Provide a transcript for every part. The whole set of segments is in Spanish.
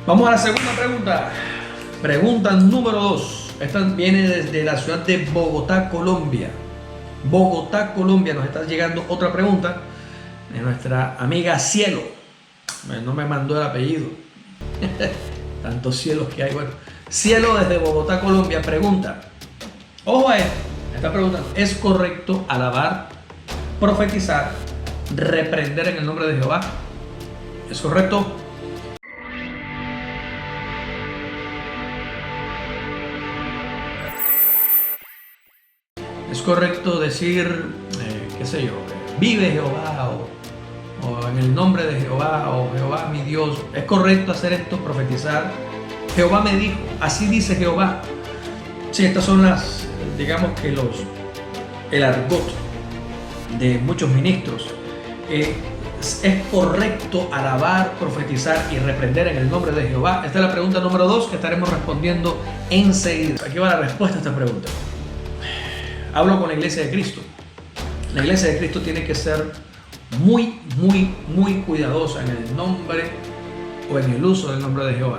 Vamos a la segunda pregunta. Pregunta número 2. Esta viene desde la ciudad de Bogotá, Colombia. Bogotá, Colombia. Nos está llegando otra pregunta de nuestra amiga Cielo. No me mandó el apellido. Tantos cielos que hay. Bueno, Cielo desde Bogotá, Colombia pregunta. Ojo a esto. Está preguntando: ¿es correcto alabar, profetizar, reprender en el nombre de Jehová? ¿Es correcto? ¿Es correcto decir, qué sé yo, vive Jehová o en el nombre de Jehová o Jehová mi Dios? ¿Es correcto hacer esto, profetizar? Jehová me dijo, así dice Jehová. Sí, estas son digamos que el argot de muchos ministros. ¿Es correcto alabar, profetizar y reprender en el nombre de Jehová? Esta es la pregunta número 2 que estaremos respondiendo enseguida. Aquí va la respuesta a esta pregunta. Hablo con la Iglesia de Cristo. La Iglesia de Cristo tiene que ser muy, muy, muy cuidadosa en el nombre o en el uso del nombre de Jehová.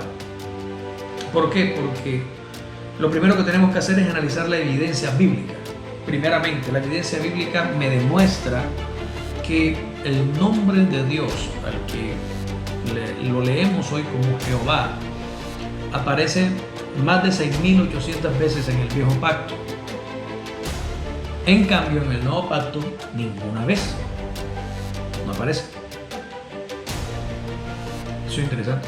¿Por qué? Porque lo primero que tenemos que hacer es analizar la evidencia bíblica. Primeramente, la evidencia bíblica me demuestra que el nombre de Dios, al que lo leemos hoy como Jehová, aparece más de 6.800 veces en el Viejo Pacto. En cambio, en el Nuevo Pacto, ninguna vez. No aparece. Eso es interesante.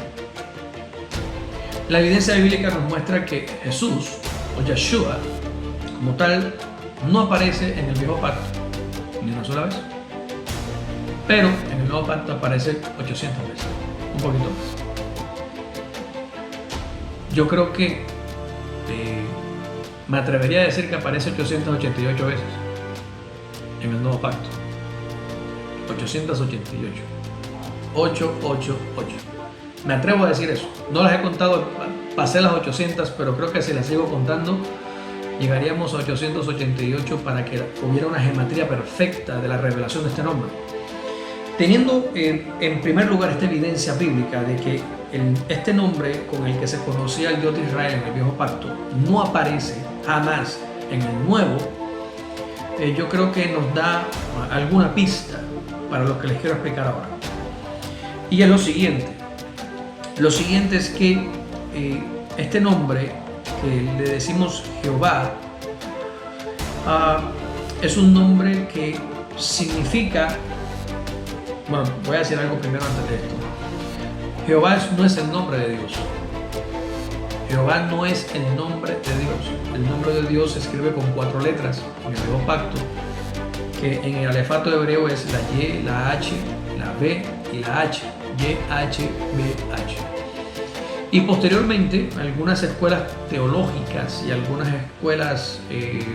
La evidencia bíblica nos muestra que Jesús, o Yeshua, como tal, no aparece en el Viejo Pacto, ni una sola vez. Pero en el Nuevo Pacto aparece 800 veces, un poquito más. Yo creo que me atrevería a decir que aparece 888 veces en el Nuevo Pacto. 888. 888. Me atrevo a decir eso. No las he contado, pasé las 800, pero creo que si las sigo contando, llegaríamos a 888 para que hubiera una geometría perfecta de la revelación de este nombre. Teniendo en primer lugar esta evidencia bíblica de que este nombre con el que se conocía el Dios de Israel en el Viejo Pacto no aparece jamás en el Nuevo, yo creo que nos da alguna pista para lo que les quiero explicar ahora. Y es lo siguiente. Lo siguiente es que este nombre que le decimos Jehová es un nombre que significa... Bueno, voy a decir algo primero antes de esto. Jehová no es el nombre de Dios. Jehová no es el nombre de Dios. El nombre de Dios se escribe con 4 letras en el Nuevo Pacto, que en el alefato hebreo es la Y, la H, la B y la H. Y-H-B-H. Y posteriormente, algunas escuelas teológicas y algunas escuelas de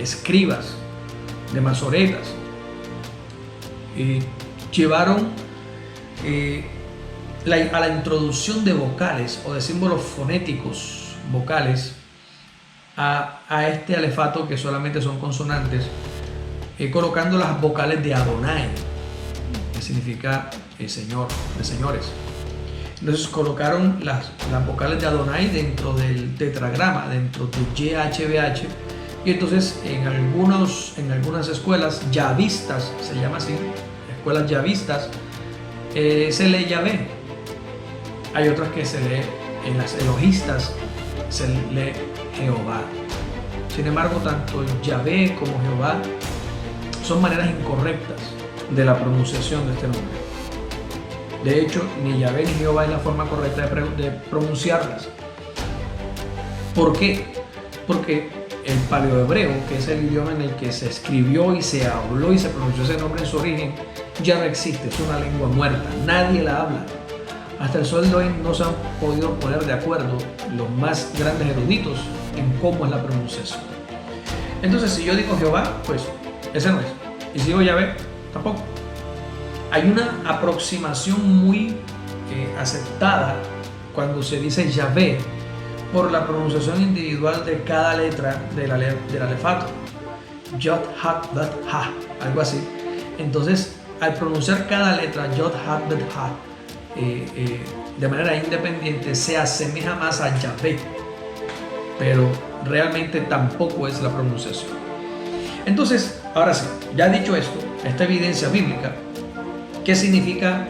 escribas, de masoretas, llevaron a la introducción de vocales o de símbolos fonéticos vocales a este alefato que solamente son consonantes, colocando las vocales de Adonai, que significa Señor, de señores. Entonces colocaron las vocales de Adonai dentro del tetragrama, dentro de YHWH, y entonces en algunas escuelas yavistas, se llama así, escuelas yavistas, se lee Yahvé. Hay otras que se lee, en las elogistas se lee Jehová. Sin embargo, tanto Yahvé como Jehová son maneras incorrectas de la pronunciación de este nombre. De hecho, ni Yahvé ni Jehová es la forma correcta de pronunciarlas. ¿Por qué? Porque el paleohebreo, que es el idioma en el que se escribió y se habló y se pronunció ese nombre en su origen, ya no existe, es una lengua muerta, nadie la habla. Hasta el sol de hoy no se han podido poner de acuerdo los más grandes eruditos en cómo es la pronunciación. Entonces, si yo digo Jehová, pues ese no es. Y si digo Yahvé, tampoco. Hay una aproximación muy aceptada cuando se dice Yahvé por la pronunciación individual de cada letra del alefato. Yod, Ha, Bet, Ha, algo así. Entonces, al pronunciar cada letra, Yod, Ha, Bet, Ha, de manera independiente se asemeja más a Yahvé, pero realmente tampoco es la pronunciación. Entonces, ahora sí, ya dicho esto, esta evidencia bíblica, ¿qué significa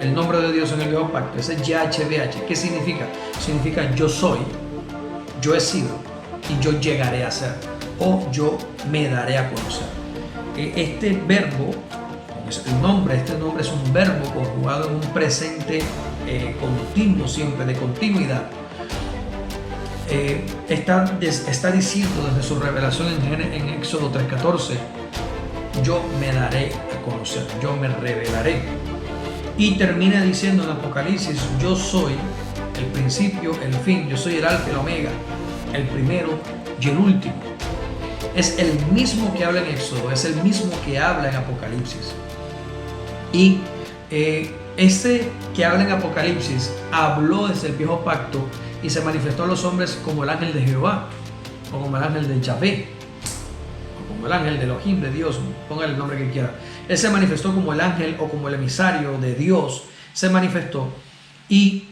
el nombre de Dios en el Viejo Pacto? Ese YHWH, ¿qué significa? Significa yo soy, yo he sido y yo llegaré a ser, o yo me daré a conocer. Este verbo, este nombre es un verbo conjugado en un presente continuo, siempre de continuidad. Está diciendo desde su revelación en Éxodo 3:14, yo me daré a conocer, yo me revelaré. Y termina diciendo en Apocalipsis, yo soy el principio, el fin, yo soy el alfa y el omega, el primero y el último. Es el mismo que habla en Éxodo, es el mismo que habla en Apocalipsis. Y ese que habla en Apocalipsis habló desde el Viejo Pacto y se manifestó a los hombres como el ángel de Jehová, o como el ángel de Yahvé, o como el ángel de Elohim, de Dios, póngale el nombre que quiera. Él se manifestó como el ángel o como el emisario de Dios, se manifestó y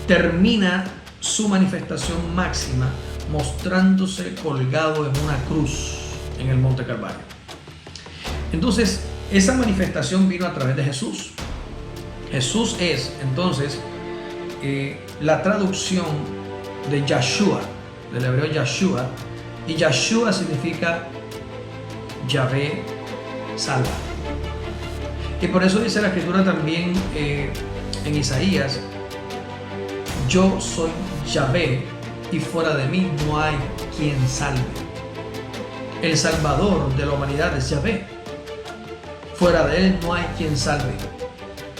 termina su manifestación máxima mostrándose colgado en una cruz en el Monte Calvario. Entonces, esa manifestación vino a través de Jesús. Jesús es, entonces, la traducción de Yahshua, del hebreo Yahshua, y Yahshua significa Yahvé salva. Y por eso dice la Escritura también en Isaías, yo soy Yahvé y fuera de mí no hay quien salve. El Salvador de la humanidad es Yahvé. Fuera de él no hay quien salve.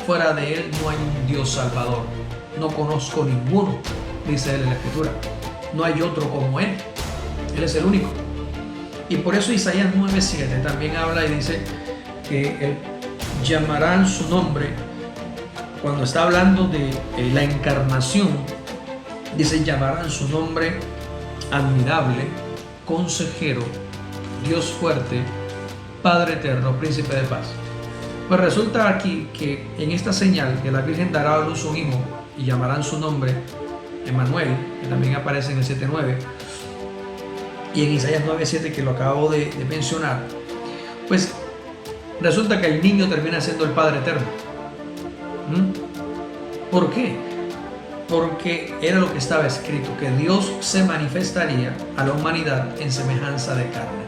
Fuera de él no hay un Dios salvador. No conozco ninguno, dice él en la Escritura. No hay otro como él. Él es el único. Y por eso Isaías 9:7 también habla y dice que llamarán su nombre. Cuando está hablando de la encarnación, dice llamarán su nombre admirable, consejero, Dios fuerte, Padre eterno, príncipe de paz. Pues resulta aquí que en esta señal que la Virgen dará a luz un hijo y llamarán su nombre Emmanuel, que también aparece en el 7:9 y en Isaías 9:7 que lo acabo de mencionar, pues resulta que el niño termina siendo el Padre eterno. ¿Por qué? Porque era lo que estaba escrito, que Dios se manifestaría a la humanidad en semejanza de carne.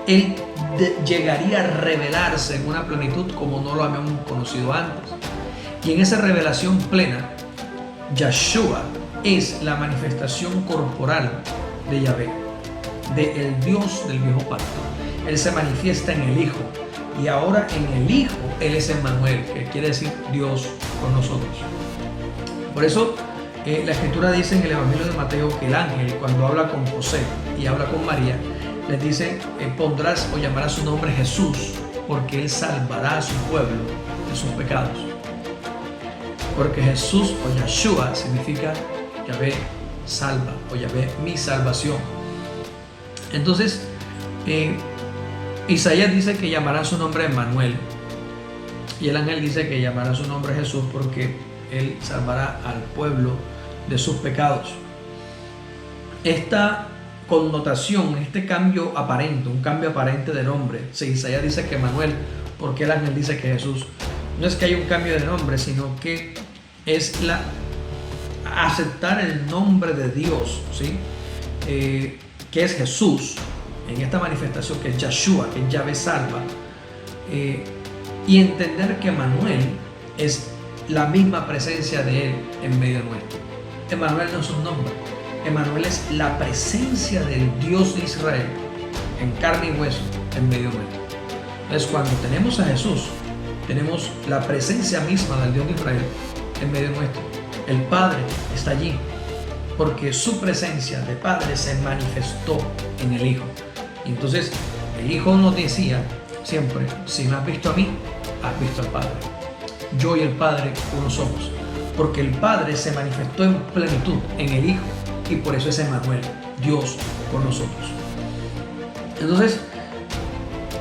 Él llegaría a revelarse en una plenitud como no lo habíamos conocido antes. Y en esa revelación plena, Yahshua es la manifestación corporal de Yahvé, del Dios del Viejo Pacto. Él se manifiesta en el Hijo. Y ahora en el Hijo, Él es Emmanuel, que quiere decir Dios con nosotros. Por eso la Escritura dice en el Evangelio de Mateo que el ángel, cuando habla con José y habla con María, les dice, pondrás o llamarás su nombre Jesús, porque Él salvará a su pueblo de sus pecados. Porque Jesús o Yahshua significa Yahvé salva o Yahvé mi salvación. Entonces, Isaías dice que llamará su nombre Emmanuel y el ángel dice que llamará su nombre Jesús porque Él salvará al pueblo de sus pecados. Esta connotación, este cambio aparente, un cambio aparente de nombre, si Isaías dice que Emmanuel, porque el ángel dice que Jesús, no es que haya un cambio de nombre, sino que es aceptar el nombre de Dios, ¿sí? Que es Jesús, en esta manifestación que es Yahshua, que es Yahvé salva, y entender que Emmanuel es la misma presencia de Él en medio nuestro. Emmanuel no es un nombre, Emmanuel es la presencia del Dios de Israel en carne y hueso en medio nuestro. Entonces, cuando tenemos a Jesús, tenemos la presencia misma del Dios de Israel en medio nuestro. El Padre está allí porque su presencia de Padre se manifestó en el Hijo. Entonces el Hijo nos decía siempre, si me has visto a mí, has visto al Padre. Yo y el Padre uno somos, porque el Padre se manifestó en plenitud en el Hijo y por eso es Emmanuel, Dios con nosotros. Entonces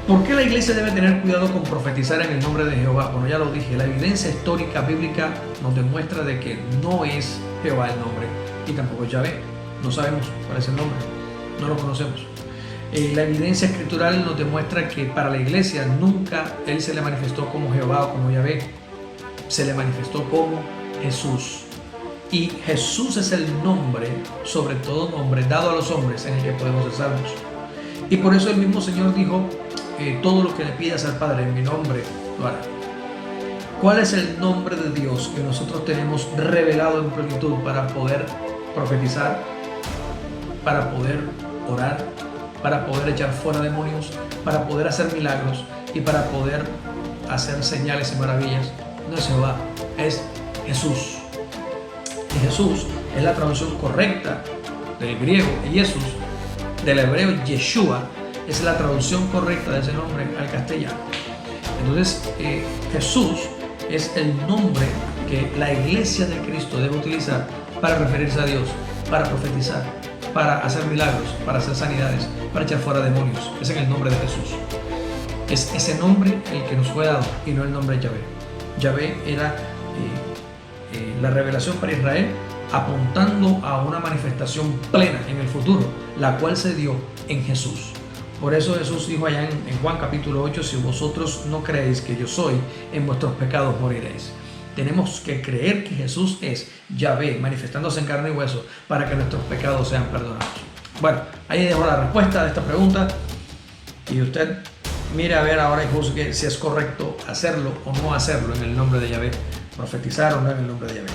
¿Por qué la iglesia debe tener cuidado con profetizar en el nombre de Jehová? Bueno, ya lo dije, la evidencia histórica bíblica nos demuestra de que no es Jehová el nombre y tampoco es Yahvé. No sabemos cuál es el nombre, no lo conocemos. La evidencia escritural nos demuestra que para la iglesia nunca Él se le manifestó como Jehová o como Yahvé, se le manifestó como Jesús. Y Jesús es el nombre, sobre todo nombre, dado a los hombres en el que podemos ser salvos. Y por eso el mismo Señor dijo, todo lo que le pidas al Padre en mi nombre lo hará. ¿Cuál es el nombre de Dios que nosotros tenemos revelado en plenitud para poder profetizar, para poder orar, para poder echar fuera demonios, para poder hacer milagros y para poder hacer señales y maravillas? No es Jehová, es Jesús. Y Jesús es la traducción correcta del griego Jesús, del hebreo Yeshua, es la traducción correcta de ese nombre al castellano. Entonces, Jesús es el nombre que la iglesia de Cristo debe utilizar para referirse a Dios, para profetizar, para hacer milagros, para hacer sanidades, para echar fuera demonios. Ese es el nombre de Jesús. Es ese nombre el que nos fue dado y no el nombre de Yahvé. Yahvé era la revelación para Israel, apuntando a una manifestación plena en el futuro, la cual se dio en Jesús. Por eso Jesús dijo allá en Juan capítulo 8, si vosotros no creéis que yo soy, en vuestros pecados moriréis. Tenemos que creer que Jesús es Yahvé, manifestándose en carne y hueso, para que nuestros pecados sean perdonados. Bueno, ahí dejo la respuesta de esta pregunta y usted mire a ver ahora y juzgue si es correcto hacerlo o no hacerlo en el nombre de Yahvé, profetizar o no en el nombre de Yahvé.